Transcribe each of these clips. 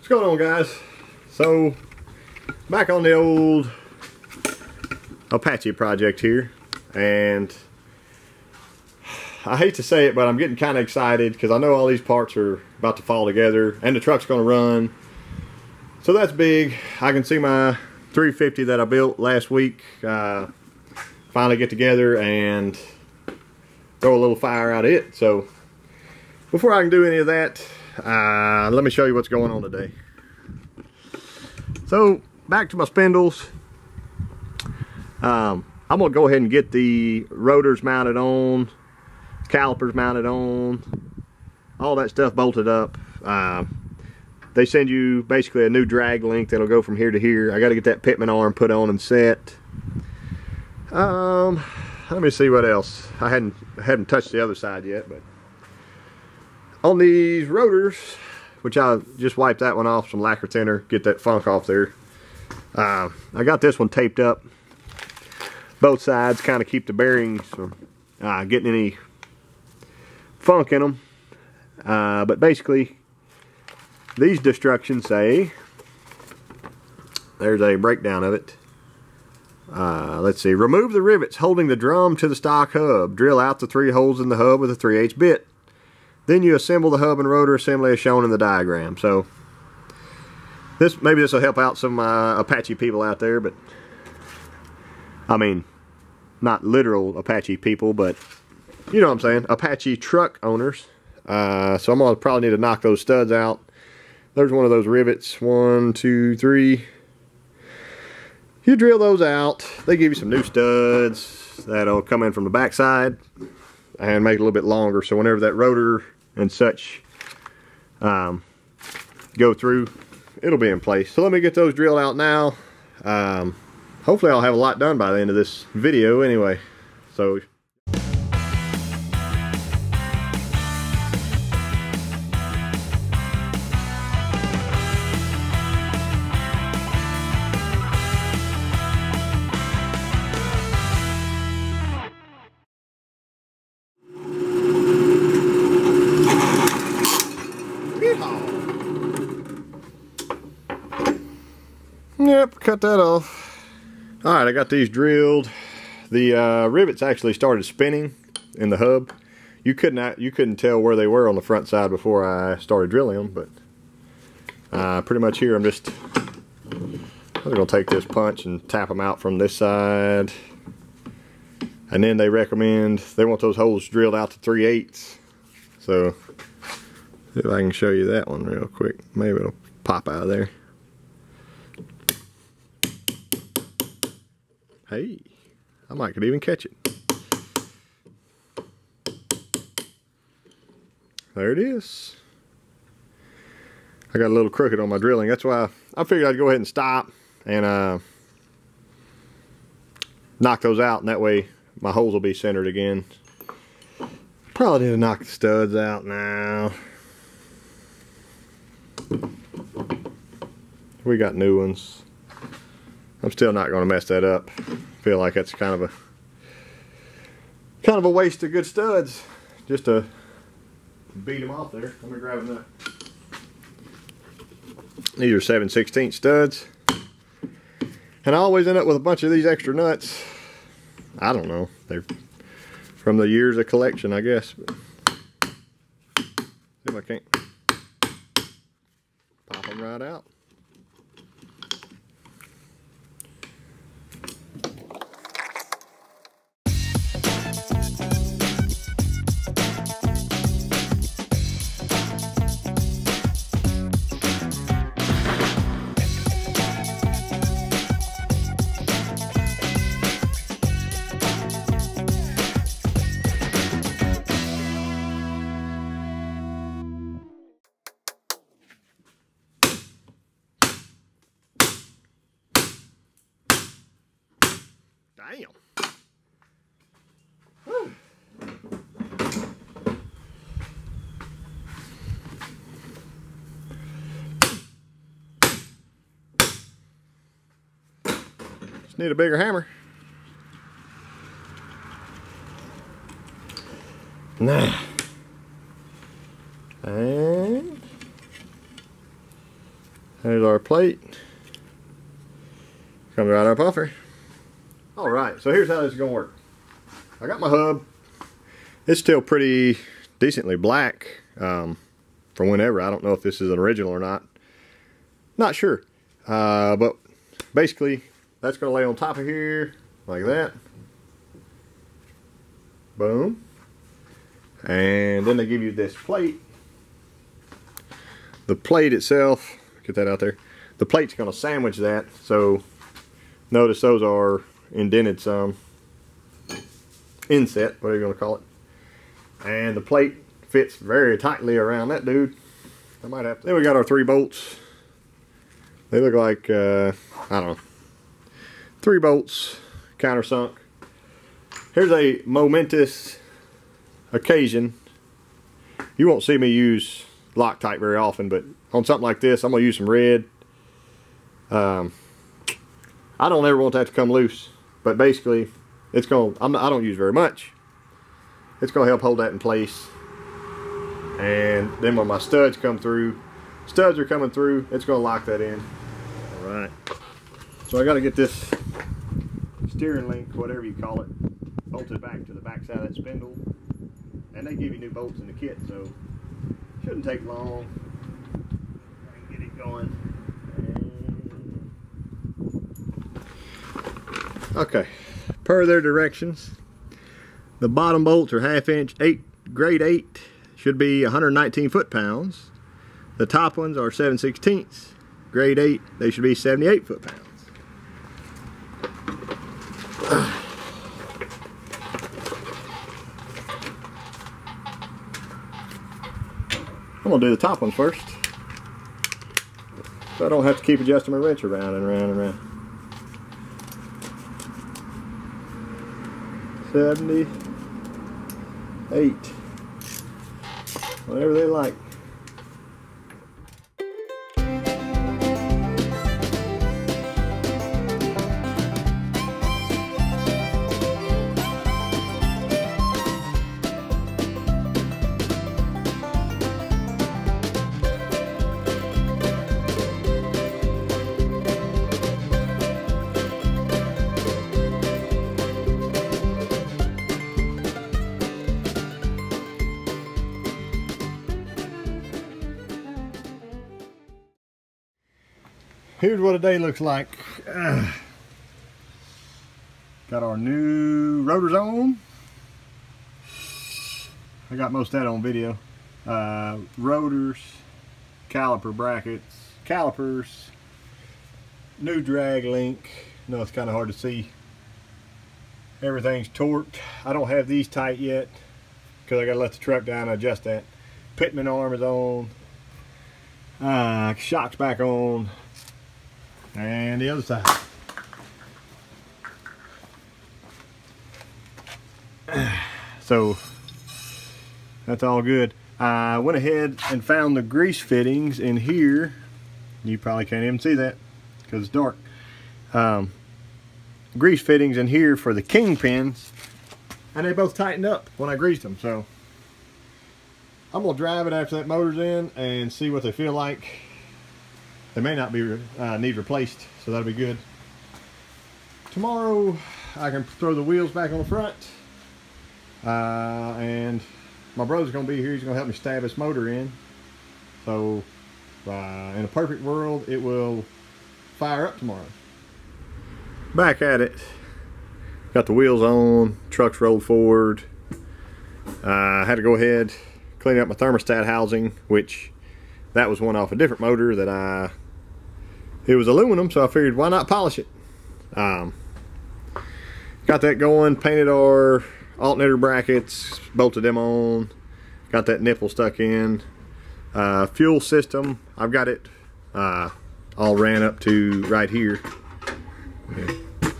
What's going on, guys? So, back on the old Apache project here, and I hate to say it, but I'm getting kind of excited because I know all these parts are about to fall together and the truck's going to run. So that's big. I can see my 350 that I built last week finally get together and throw a little fire out of it. So before I can do any of that, let me show you what's going on today. So back to my spindles. I'm gonna go ahead and get the rotors mounted on, calipers mounted on, all that stuff bolted up. They send you basically a new drag link that'll go from here to here. I got to get that pitman arm put on and set. Let me see what else. I hadn't touched the other side yet, but on these rotors, which I just wiped that one off some lacquer thinner, get that funk off there. I got this one taped up both sides, kind of keep the bearings from getting any funk in them. But basically, these instructions say, there's a breakdown of it. Let's see. Remove the rivets holding the drum to the stock hub. Drill out the 3 holes in the hub with a 3/8 bit. Then you assemble the hub and rotor assembly as shown in the diagram. So maybe this will help out some Apache people out there, but I mean, not literal Apache people, but you know what I'm saying, Apache truck owners. So I'm gonna probably need to knock those studs out. There's one of those rivets, 1, 2, 3. You drill those out. They give you some new studs that'll come in from the back side and make it a little bit longer, so whenever that rotor and such go through, it'll be in place. So let me get those drilled out now. Hopefully I'll have a lot done by the end of this video anyway. So yep, cut that off. Alright, I got these drilled. The rivets actually started spinning in the hub. You couldn't tell where they were on the front side before I started drilling them, but pretty much here I'm gonna take this punch and tap them out from this side. And then they want those holes drilled out to 3/8. So see if I can show you that one real quick. Maybe it'll pop out of there. Hey, I might could even catch it. There it is. I got a little crooked on my drilling. That's why I figured I'd go ahead and stop and knock those out, and that way my holes will be centered again. Probably need to knock the studs out now. We got new ones. I'm still not going to mess that up. Feel like that's kind of a waste of good studs just to beat them off there. Let me grab a nut. These are 7/16 studs, and I always end up with a bunch of these extra nuts. I don't know, they're from the years of collection, I guess. But see if I can't pop them right out. Damn. Whew. Just need a bigger hammer. Nah. And There's our plate. Comes right out our puffer. Alright, so here's how this is going to work. I got my hub. It's still pretty decently black from whenever. I don't know if this is an original or not. Not sure. But basically, that's going to lay on top of here like that. Boom. And then they give you this plate. The plate itself, get that out there. The plate's going to sandwich that. So notice those are indented some. Inset, whatever you want to call it. And the plate fits very tightly around that dude. I might have to. Then we got our 3 bolts. They look like, I don't know, 3 bolts, countersunk. Here's a momentous occasion. You won't see me use Loctite very often, but on something like this, I'm going to use some red. I don't ever want that to come loose, but basically, it's going to, I don't use very much. It's going to help hold that in place. And then when my studs come through, studs are coming through, it's going to lock that in. Alright. So I got to get this steering link, whatever you call it, bolted back to the back side of that spindle. And they give you new bolts in the kit, so shouldn't take long. I can get it going. And okay. Per their directions, the bottom bolts are 1/2 inch, grade 8, should be 119 foot-pounds. The top ones are 7/16, grade 8, they should be 78 foot-pounds. I'm going to do the top ones first, so I don't have to keep adjusting my wrench around and around and around. 78, whatever they like. Here's what a day looks like. Got our new rotors on. I got most of that on video. Rotors, caliper brackets, calipers, new drag link. No, it's kind of hard to see. Everything's torqued. I don't have these tight yet because I got to let the truck down and adjust that. Pitman arm is on. Shock's back on. And the other side. So that's all good. I went ahead and found the grease fittings in here. You probably can't even see that because it's dark. Grease fittings in here for the kingpins, and they both tightened up when I greased them. So I'm gonna drive it after that motor's in and see what they feel like. They may not be need replaced, so that'll be good. Tomorrow I can throw the wheels back on the front, and my brother's gonna be here. He's gonna help me stab this motor in. So in a perfect world, it will fire up tomorrow. Back at it. Got the wheels on, truck's rolled forward. I had to go ahead, clean up my thermostat housing, which that was one off a different motor that it was aluminum, so I figured why not polish it. Got that going, painted our alternator brackets, bolted them on, got that nipple stuck in. Fuel system, I've got it all ran up to right here.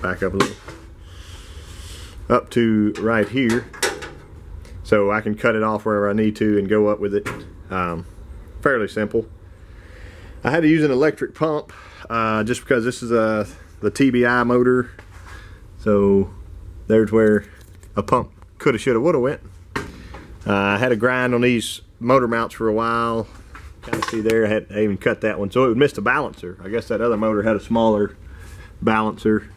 Back up a little. Up to right here. So I can cut it off wherever I need to and go up with it. Fairly simple. I had to use an electric pump just because this is the TBI motor. So there's where a pump coulda, shoulda, woulda went. I had to grind on these motor mounts for a while. kind of see there, I even cut that one, so it would miss the balancer. I guess that other motor had a smaller balancer.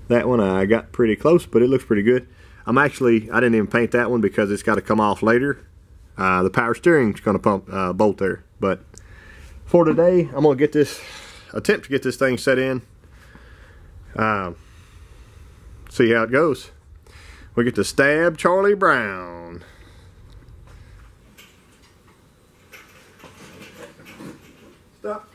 That one I got pretty close, but it looks pretty good. I didn't even paint that one because it's got to come off later. The power steering's going to bolt there. But for today, I'm going to attempt to get this thing set in. See how it goes. We get to stab Charlie Brown. Stop.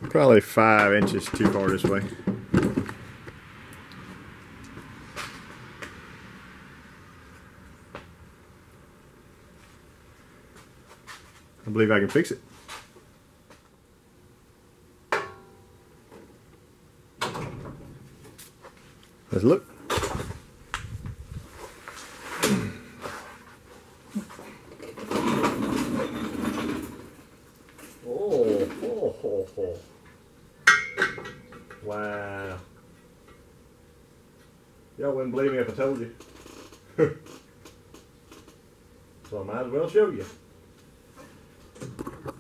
Probably 5 inches too far this way. I believe I can fix it. Let's look. Wow. Y'all wouldn't believe me if I told you. So I might as well show you.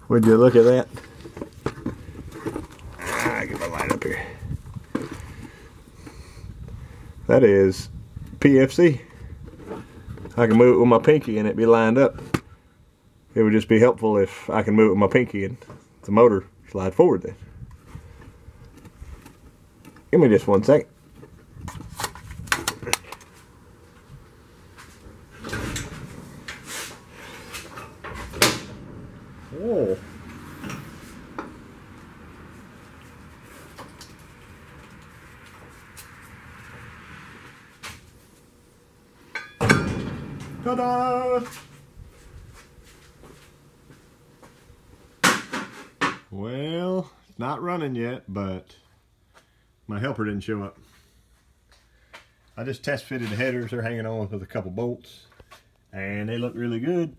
Would you look at that? Get my light up here. That is PFC. I can move it with my pinky and it'd be lined up. It would just be helpful if I can move it with my pinky and the motor slide forward then. Give me just 1 second. Oh. Ta-da! Well, it's not running yet, but my helper didn't show up. I just test fitted the headers. They're hanging on with a couple bolts and they look really good.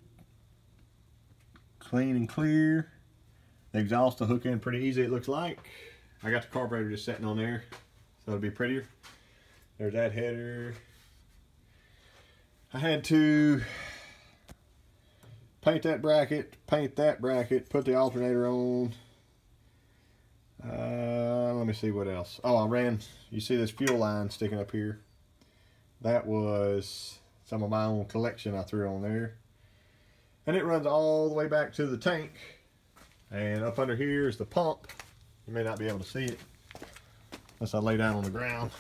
Clean and clear. The exhaust will hook in pretty easy, it looks like. I got the carburetor just sitting on there, so it'll be prettier. There's that header. I had to paint that bracket, put the alternator on. Let me see what else. Oh, I ran, you see this fuel line sticking up here. That was some of my own collection I threw on there. And it runs all the way back to the tank. And up under here is the pump. You may not be able to see it unless I lay down on the ground.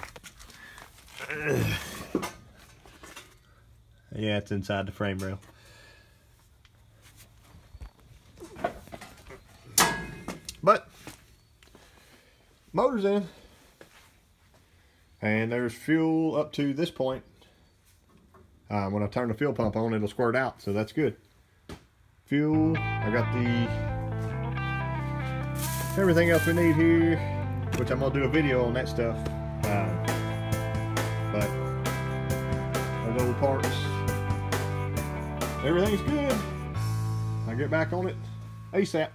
Yeah, it's inside the frame rail. But motor's in, and there's fuel up to this point. When I turn the fuel pump on, it'll squirt out, so that's good. Fuel, I got everything else we need here, which I'm gonna do a video on that stuff. But those old parts, everything's good. I'll get back on it ASAP.